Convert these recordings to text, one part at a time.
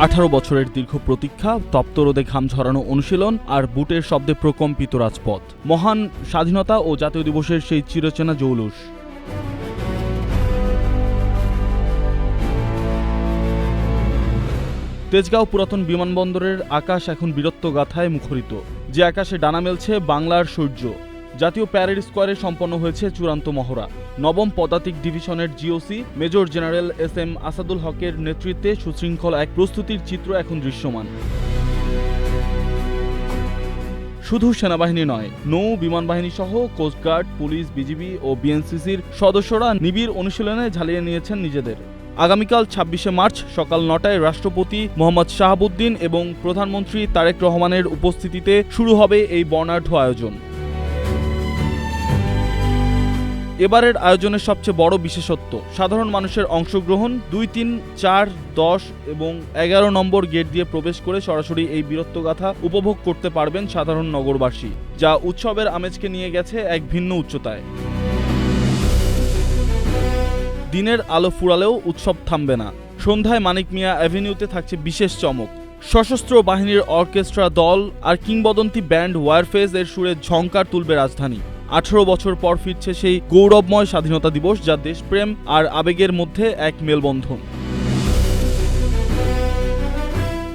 18 বছরের দীর্ঘ প্রতীক্ষা, তপ্ত রোদে ঘাম ঝরানো অনুশীলন আর বুটের শব্দে প্রকম্পিত রাজপথ। মহান স্বাধীনতা ও জাতীয় দিবসের সেই চিরচেনা জৌলুস। তেজগাঁও পুরাতন বিমানবন্দরের আকাশ এখন বীরত্ব গাথায় মুখরিত। যে আকাশে ডানা মেলছে বাংলার সূর্য। জাতীয় প্যারেড স্কোয়ারে সম্পন্ন হয়েছে চূড়ান্ত মহড়া। নবম পদাতিক ডিভিশনের GOC major general SM Asadul হকের নেতৃত্বে সুশৃঙ্খল এক প্রস্তুতির চিত্র এখন দৃশ্যমান। শুধু সেনাবাহিনী নয়, নৌ বিমান বাহিনী সহ কোস্টগার্ড, পুলিশ, বিজিবি ও বিএনসিসির সদস্যরা নিবিড় অনুশীলনে ঝালিয়ে নিয়েছেন নিজেদের। আগামীকাল 26শে মার্চ সকাল 9টায় রাষ্ট্রপতি মোহাম্মদ শাহাবুদ্দিন এবং প্রধানমন্ত্রী তারেক রহমানের উপস্থিতিতে শুরু হবে এই বর্ণাঢ্য আয়োজন। এবারের আয়োজনের সবচেয়ে বড় বিশেষত্ব সাধারণ মানুষের অংশগ্রহণ। 2, 3, 4, 10 এবং 11 নম্বর গেট দিয়ে প্রবেশ করে সরাসরি এই বীরত্বগাথা উপভোগ করতে পারবেন সাধারণ নগরবাসী, যা উৎসবের আমেজকে নিয়ে গেছে এক ভিন্ন উচ্চতায়। দিনের আলো ফুরালেও উৎসব থামবে না। সন্ধ্যায় মানিক মিয়া অ্যাভিনিউতে থাকছে বিশেষ চমক। সশস্ত্র বাহিনীর অর্কেস্ট্রা দল আর কিংবদন্তি ব্যান্ড ওয়ারফেজ এর সুরে ঝংকার তুলবে রাজধানী। 18 বছর পর ফিরছে সেই গৌরবময় স্বাধীনতা দিবস, যা দেশপ্রেম আর আবেগের মধ্যে এক মেলবন্ধন।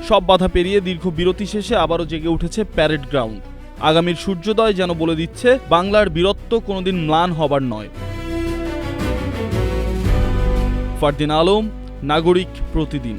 সব বাধা পেরিয়ে দীর্ঘ বিরতি শেষে আবারও জেগে উঠেছে প্যারেড গ্রাউন্ড। আগামীর সূর্যোদয় যেন বলে দিচ্ছে বাংলার বীরত্ব কোনোদিন ম্লান হবার নয়। ফারদিন আলম, নাগরিক প্রতিদিন।